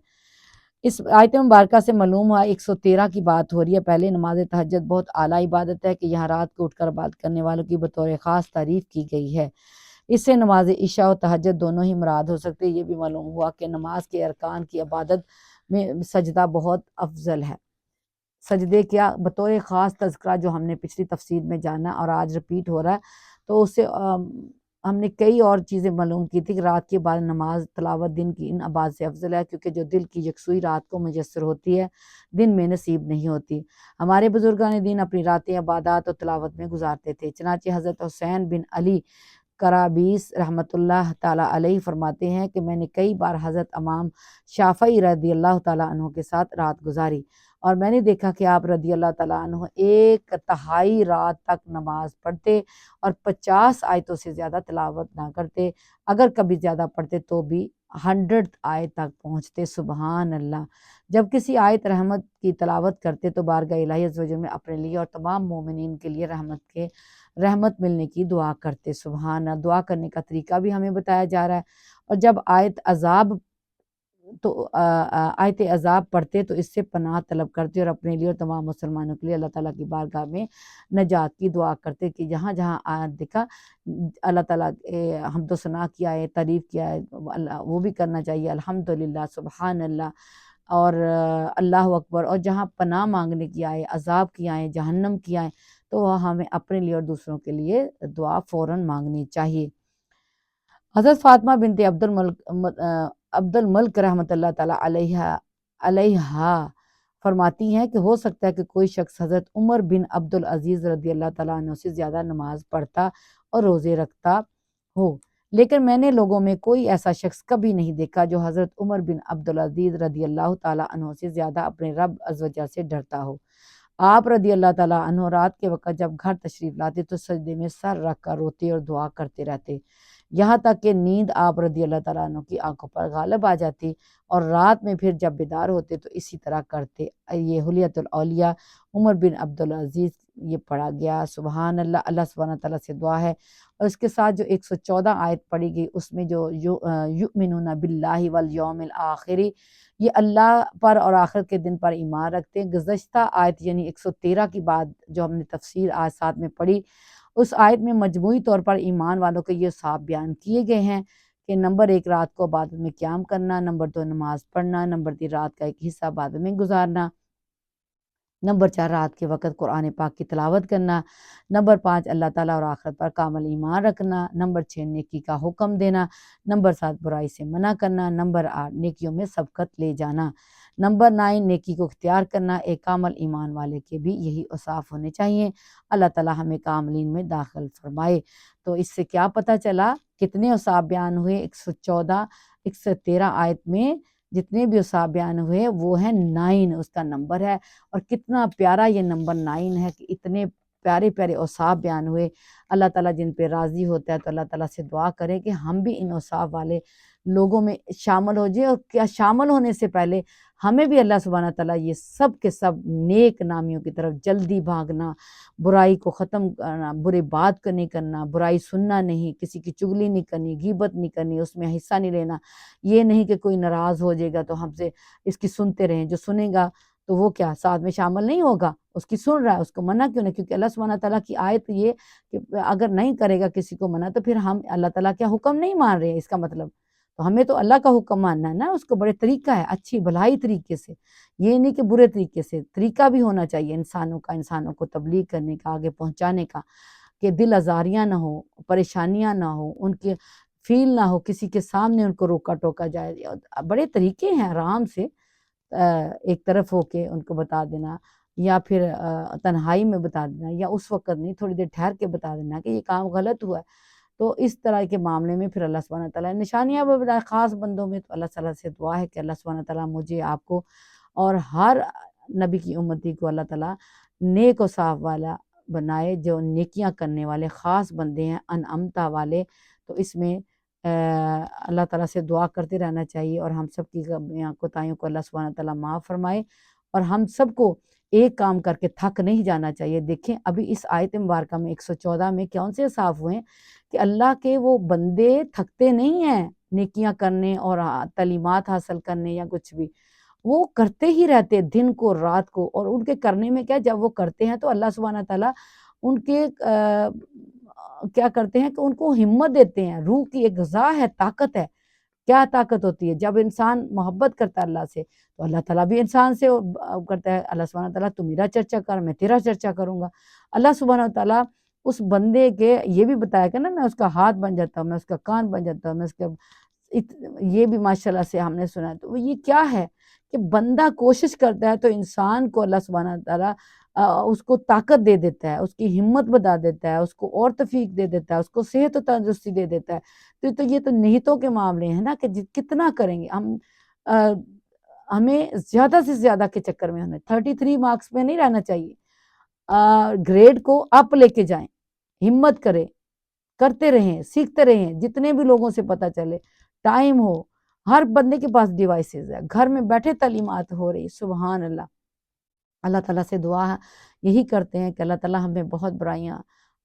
اس آیت مبارکہ سے معلوم ہوا 113 کی بات ہو رہی ہے. پہلے نماز تہجد بہت اعلیٰ عبادت ہے کہ یہاں رات کو اٹھ کر عبادت کرنے والوں کی بطور خاص تعریف کی گئی ہے. اس سے نماز عشاء و تہجد دونوں ہی مراد ہو سکتے. یہ بھی معلوم ہوا کہ نماز کے ارکان کی عبادت میں سجدہ بہت افضل ہے. سجدے کیا بطور خاص تذکرہ جو ہم نے پچھلی تفسیر میں جانا اور آج رپیٹ ہو رہا ہے، تو اس سے ہم نے کئی اور چیزیں معلوم کی تھی کہ رات کے بعد نماز تلاوت دن کی ان عبادت سے افضل ہے، کیونکہ جو دل کی یکسوئی رات کو میسر ہوتی ہے دن میں نصیب نہیں ہوتی. ہمارے بزرگان دین اپنی راتیں عبادات اور تلاوت میں گزارتے تھے. چنانچہ حضرت حسین بن علی کرابیس رحمۃ اللہ تعالیٰ علیہ فرماتے ہیں کہ میں نے کئی بار حضرت امام شافعی رضی اللہ تعالیٰ عنہ کے ساتھ رات گزاری، اور میں نے دیکھا کہ آپ رضی اللہ تعالیٰ عنہ 1/3 رات تک نماز پڑھتے اور 50 آیتوں سے زیادہ تلاوت نہ کرتے. اگر کبھی زیادہ پڑھتے تو بھی 100 آیت تک پہنچتے. سبحان اللہ. جب کسی آیت رحمت کی تلاوت کرتے تو بارگاہ الہی عز و جل میں اپنے لیے اور تمام مومنین کے لیے رحمت ملنے کی دعا کرتے. سبحان اللہ. دعا کرنے کا طریقہ بھی ہمیں بتایا جا رہا ہے. اور جب آیت عذاب پڑھتے تو اس سے پناہ طلب کرتے اور اپنے لیے اور تمام مسلمانوں کے لیے اللہ تعالیٰ کی بارگاہ میں نجات کی دعا کرتے کہ جہاں جہاں آیت دکھا اللہ تعالیٰ حمد و ثنا کیا ہے، تعریف کیا ہے، وہ بھی کرنا چاہیے. الحمدللہ، سبحان اللہ اور اللہ اکبر. اور جہاں پناہ مانگنے کی آئے، عذاب کی آئے، جہنم کی آئے، تو ہمیں اپنے لیے اور دوسروں کے لیے دعا فوراً مانگنی چاہیے. حضرت فاطمہ بنت عبد الملک رحمۃ اللہ تعالیٰ علیہا فرماتی ہیں کہ ہو سکتا ہے کہ کوئی شخص حضرت عمر بن عبد العزیز رضی اللہ تعالیٰ عنہ سے زیادہ نماز پڑھتا اور روزے رکھتا ہو، لیکن میں نے لوگوں میں کوئی ایسا شخص کبھی نہیں دیکھا جو حضرت عمر بن عبد العزیز رضی اللہ تعالیٰ عنہ سے زیادہ اپنے رب عز و جل سے ڈرتا ہو۔ آپ رضی اللہ تعالیٰ عنہ رات کے وقت جب گھر تشریف لاتے تو سجدے میں سر رکھ کر روتے اور دعا کرتے رہتے، یہاں تک کہ نیند آپ رضی اللہ تعالیٰ عنہ کی آنکھوں پر غالب آ جاتی، اور رات میں پھر جب بیدار ہوتے تو اسی طرح کرتے۔ یہ حلیۃ الاولیاء عمر بن عبد العزیز یہ پڑھا گیا۔ سبحان اللہ، اللہ سبحانہ تعالیٰ سے دعا ہے، اور اس کے ساتھ جو 114 آیت پڑھی گئی اس میں جو یؤمنون باللہ والیوم الآخر، یہ اللہ پر اور آخرت کے دن پر ایمان رکھتے ہیں۔ گزشتہ آیت یعنی 113 کی بات جو ہم نے تفسیر آج ساتھ میں پڑھی، اس آیت میں مجموعی طور پر ایمان والوں کے یہ اوصاف بیان کیے گئے ہیں کہ نمبر 1 رات کو عبادت میں قیام کرنا، نمبر 2 نماز پڑھنا، نمبر 3 رات کا ایک حصہ عبادت میں گزارنا، نمبر 4 رات کے وقت قرآن پاک کی تلاوت کرنا، نمبر 5 اللہ تعالیٰ اور آخرت پر کامل ایمان رکھنا، نمبر 6 نیکی کا حکم دینا، نمبر 7 برائی سے منع کرنا، نمبر 8 نیکیوں میں سبقت لے جانا، نمبر 9 نیکی کو اختیار کرنا۔ ایک کامل ایمان والے کے بھی یہی اوصاف ہونے چاہیے۔ اللہ تعالیٰ ہمیں کاملین میں داخل فرمائے۔ تو اس سے کیا پتہ چلا؟ کتنے اوصاف بیان ہوئے؟ 114 113 آیت میں جتنے بھی اوصاف بیان ہوئے وہ ہیں 9، اس کا نمبر ہے، اور کتنا پیارا یہ نمبر 9 ہے کہ اتنے پیارے پیارے اوصاف بیان ہوئے۔ اللہ تعالیٰ جن پہ راضی ہوتا ہے تو اللہ تعالیٰ سے دعا کریں کہ ہم بھی ان اوصاف والے لوگوں میں شامل ہو جائیں، اور کیا شامل ہونے سے پہلے ہمیں بھی اللہ سبحانہ تعالیٰ یہ سب کے سب نیک نامیوں کی طرف جلدی بھاگنا، برائی کو ختم کرنا، برے بات کو نہیں کرنا، برائی سننا نہیں، کسی کی چغلی نہیں کرنی، غیبت نہیں کرنی، اس میں حصہ نہیں لینا، یہ نہیں کہ کوئی ناراض ہو جائے گا تو ہم سے اس کی سنتے رہیں، جو سنے گا تو وہ کیا ساتھ میں شامل نہیں ہوگا، اس کی سن رہا ہے، اس کو منع کیوں نہیں؟ کیونکہ اللہ سبحانہ تعالیٰ کی آیت یہ کہ اگر نہیں کرے گا کسی کو منع تو پھر ہم اللہ تعالیٰ کا حکم نہیں مان رہے ہیں، اس کا مطلب تو ہمیں تو اللہ کا حکم ماننا ہے نا، اس کو بڑے طریقہ ہے، اچھی بھلائی طریقے سے، یہ نہیں کہ برے طریقے سے، طریقہ بھی ہونا چاہیے انسانوں کا، انسانوں کو تبلیغ کرنے کا، آگے پہنچانے کا، کہ دل آزاریاں نہ ہو، پریشانیاں نہ ہو، ان کے فیل نہ ہو، کسی کے سامنے ان کو روکا ٹوکا جائے، بڑے طریقے ہیں آرام سے ایک طرف ہو کے ان کو بتا دینا، یا پھر تنہائی میں بتا دینا، یا اس وقت نہیں تھوڑی دیر ٹھہر کے بتا دینا کہ یہ کام غلط ہوا ہے۔ تو اس طرح کے معاملے میں پھر اللہ سبحانہ تعالیٰ نشانیاں بھی بتائے خاص بندوں میں، تو اللہ تعالیٰ سے دعا ہے کہ اللہ سبحانہ تعالیٰ مجھے، آپ کو اور ہر نبی کی امتی کو اللہ تعالیٰ نیک و صاف والا بنائے، جو نیکیاں کرنے والے خاص بندے ہیں، انعمتا والے۔ تو اس میں اللہ تعالیٰ سے دعا کرتے رہنا چاہیے، اور ہم سب کی کوتاہیوں کو اللہ سبحانہ تعالیٰ معاف فرمائے، اور ہم سب کو ایک کام کر کے تھک نہیں جانا چاہیے۔ دیکھیں ابھی اس آیت مبارکہ میں 114 میں کون سے صاف ہوئے ہیں کہ اللہ کے وہ بندے تھکتے نہیں ہیں نیکیاں کرنے اور تعلیمات حاصل کرنے یا کچھ بھی، وہ کرتے ہی رہتے دن کو رات کو، اور ان کے کرنے میں کیا، جب وہ کرتے ہیں تو اللہ سبحانہ تعالیٰ ان کے کیا کرتے ہیں کہ ان کو ہمت دیتے ہیں، روح کی ایک غذا ہے، طاقت ہے۔ کیا طاقت ہوتی ہے؟ جب انسان محبت کرتا ہے اللہ سے تو اللہ تعالیٰ بھی انسان سے کرتا ہے، اللہ سبحانہ تعالیٰ تو میرا چرچا کر، میں تیرا چرچا کروں گا۔ اللہ سبحانہ تعالیٰ اس بندے کے یہ بھی بتایا کہ نا میں اس کا ہاتھ بن جاتا ہوں، میں اس کا کان بن جاتا ہوں، میں اس کا یہ بھی ماشاءاللہ سے ہم نے سنا ہے۔ تو یہ کیا ہے کہ بندہ کوشش کرتا ہے تو انسان کو اللہ سبحانہ تعالیٰ اس کو طاقت دے دیتا ہے، اس کی ہمت بڑھا دیتا ہے، اس کو اور توفیق دے دیتا ہے، اس کو صحت و تندرستی دے دیتا ہے۔ تو یہ تو نیتوں کے معاملے ہیں نا کہ کتنا کریں گے ہم، ہمیں زیادہ سے زیادہ کے چکر میں ہونا، 33 مارکس پہ نہیں رہنا چاہیے، گریڈ کو اپ لے کے جائیں، ہمت کریں، کرتے رہیں، سیکھتے رہیں، جتنے بھی لوگوں سے پتہ چلے، ٹائم ہو، ہر بندے کے پاس ڈیوائسز ہے، گھر میں بیٹھے تعلیمات ہو رہی، سبحان اللہ۔ اللہ تعالیٰ سے دعا یہی کرتے ہیں کہ اللہ تعالیٰ ہمیں بہت برائیاں،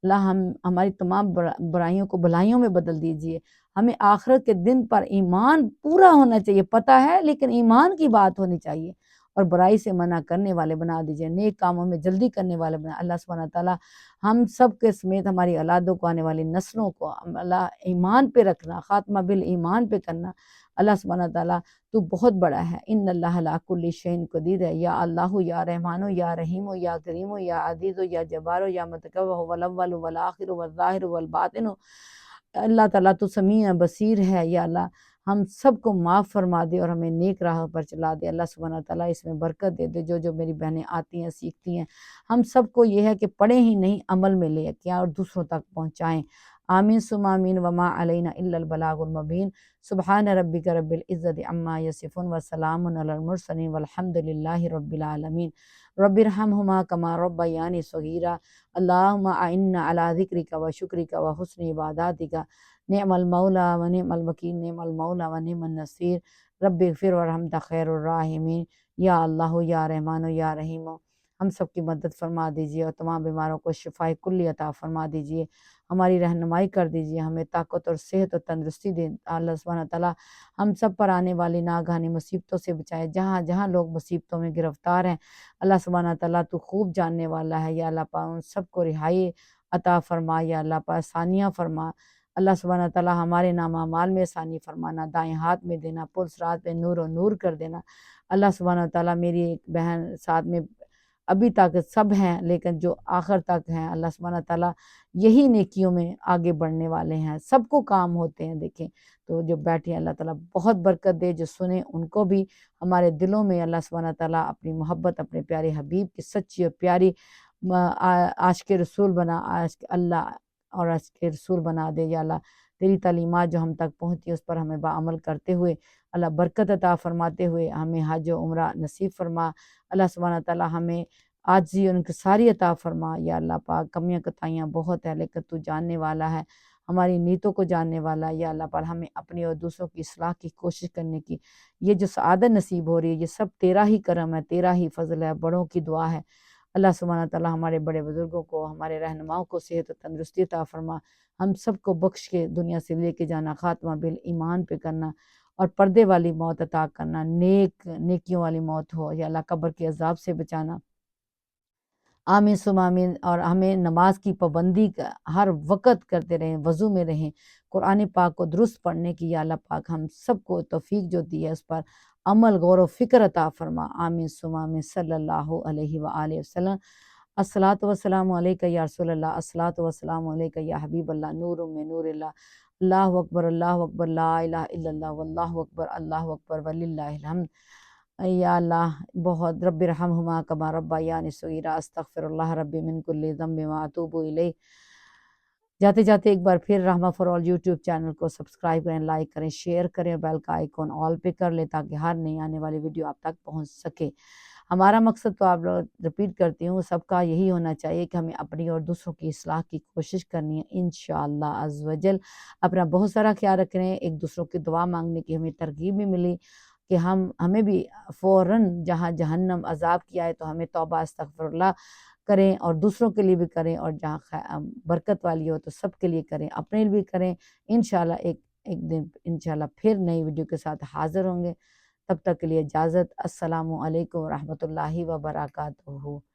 اللہ ہماری تمام برائیوں کو بھلائیوں میں بدل دیجئے، ہمیں آخرت کے دن پر ایمان پورا ہونا چاہیے، پتہ ہے لیکن ایمان کی بات ہونی چاہیے، اور برائی سے منع کرنے والے بنا دیجئے، نیک کاموں میں جلدی کرنے والے بنا۔ اللہ سبحانہ تعالیٰ ہم سب کے سمیت ہماری اولادوں کو، آنے والی نسلوں کو اللہ ایمان پہ رکھنا، خاتمہ بالایمان پہ کرنا۔ اللہ سبحانہ تعالیٰ تو بہت بڑا ہے، ان اللہ علی کل شیء قدیر ہے، یا اللہ یا رحمان یا رحیم یا کریم یا عزیز یا جبار یا متکبر هو الاول والآخر والظاہر والباطن اللہ تعالیٰ تو سمیع بصیر ہے، یا اللہ ہم سب کو معاف فرما دے اور ہمیں نیک راہ پر چلا دے۔ اللہ سبحانہ تعالیٰ اس میں برکت دے دے۔ جو میری بہنیں آتی ہیں سیکھتی ہیں، ہم سب کو یہ ہے کہ پڑھیں ہی نہیں، عمل میں لے کے اور دوسروں تک پہنچائیں۔ آمین ثم آمین وما علینا الا البلاغ المبین۔ سبحان ربک رب العزت عما یصفون وسلام علی المرسلین والحمد للہ رب العالمین۔ رب ارحمہما کما ربیانی صغیرا۔ اللہم اعنا علی ذکرک و شکرک و حسن عباداتک۔ نعم المولا و نعم الوکیل، نعم المولا و نعم النصیر۔ رب اغفر وارحم خیر الراحمین۔ یا اللہ یا رحمان یا رحیم، ہم سب کی مدد فرما دیجیے اور تمام بیماروں کو شفاء کلی عطا فرما دیجیے، ہماری رہنمائی کر دیجیے، ہمیں طاقت اور صحت اور تندرستی دے۔ اللہ سبحانہ تعالیٰ ہم سب پر آنے والی ناگہانی مصیبتوں سے بچائے، جہاں جہاں لوگ مصیبتوں میں گرفتار ہیں اللہ سبحانہ تعالیٰ تو خوب جاننے والا ہے، یا اللہ پاک ان سب کو رہائی عطا فرما، یا اللہ پاک آسانیاں فرما۔ اللہ سبحانہ تعالیٰ ہمارے نام اعمال میں آسانی فرمانا، دائیں ہاتھ میں دینا، پل صراط پہ نور و نور کر دینا۔ اللہ سبحانہ تعالیٰ میری ایک بہن ساتھ میں ابھی تک سب ہیں لیکن جو آخر تک ہیں، اللہ سبحانہ تعالیٰ یہی نیکیوں میں آگے بڑھنے والے ہیں، سب کو کام ہوتے ہیں دیکھیں، تو جو بیٹھے ہیں اللہ تعالیٰ بہت برکت دے، جو سنیں ان کو بھی ہمارے دلوں میں اللہ سبحانہ تعالیٰ اپنی محبت اپنے پیارے حبیب کی سچی اور پیاری عاشق رسول بنا، عاشق اللہ اور عاشق رسول بنا دے۔ یا اللہ تیری تعلیمات جو ہم تک پہنچتی ہے اس پر ہمیں بعمل کرتے ہوئے اللہ برکت عطا فرماتے ہوئے ہمیں حج و عمرہ نصیب فرما۔ اللہ سبحانہ تعالیٰ ہمیں عاجزی اور انکساری عطا فرما۔ یا اللہ پاک کمیاں کتائیاں بہت ہے لیکن تو جاننے والا ہے، ہماری نیتوں کو جاننے والا ہے۔ یا اللہ پاک ہمیں اپنی اور دوسروں کی اصلاح کی کوشش کرنے کی یہ جو سعادت نصیب ہو رہی ہے، یہ سب تیرا ہی کرم ہے، تیرا ہی فضل ہے، بڑوں کی دعا ہے۔ اللہ سبحانہ تعالیٰ ہمارے بڑے بزرگوں کو، ہمارے رہنماؤں کو صحت و تندرستی عطا فرما، ہم سب کو بخش کے دنیا سے لے کے جانا، خاتمہ بالایمان پہ کرنا اور پردے والی موت عطا کرنا، نیکیوں والی موت ہو۔ یا اللہ قبر کے عذاب سے بچانا، آمین ثم آمین۔ اور ہمیں نماز کی پابندی کا ہر وقت کرتے رہیں، وضو میں رہیں، قرآن پاک کو درست پڑھنے کی یا اللہ پاک ہم سب کو توفیق جو دی ہے اس پر عمل غور و فکر عطا فرما، آمین ثم آمین۔ صلی اللہ علیہ وآلہ وسلم۔ الصلاۃ والسلام علیکہ یا رسول اللہ، الصلاۃ والسلام علیکہ یا حبیب اللہ، نور من نور اللہ۔ اللہ اکبر، اللہ اکبر، لا الہ الا اللہ، واللہ اکبر، اللہ اکبر، وللہ الحمد۔ یا اللہ بہت رب ارحمہما کما ربیانی صغیرا، استغفر اللہ ربی من کل ذنب واتوب الیہ۔ جاتے جاتے ایک بار پھر رحمہ فار آل یوٹیوب چینل کو سبسکرائب کریں، لائک کریں، شیئر کریں اور بیل کا آئیکن آل پہ کر لیں تاکہ ہر نئی آنے والی ویڈیو آپ تک پہنچ سکے۔ ہمارا مقصد تو آپ لوگ رپیٹ کرتی ہوں سب کا یہی ہونا چاہیے کہ ہمیں اپنی اور دوسروں کی اصلاح کی کوشش کرنی ہے انشاءاللہ عز وجل۔ اپنا بہت سارا خیال رکھ رہے ہیں، ایک دوسروں کی دعا مانگنے کی ہمیں ترغیب بھی ملی کہ ہمیں بھی فوراً جہاں جہنم عذاب کیا ہے تو ہمیں توبہ استغفر اللہ کریں اور دوسروں کے لیے بھی کریں، اور جہاں برکت والی ہو تو سب کے لیے کریں، اپنے لیے بھی کریں۔ انشاءاللہ ایک دن انشاءاللہ پھر نئی ویڈیو کے ساتھ حاضر ہوں گے، تب تک کے لیے اجازت۔ السلام علیکم ورحمۃ اللہ وبرکاتہ۔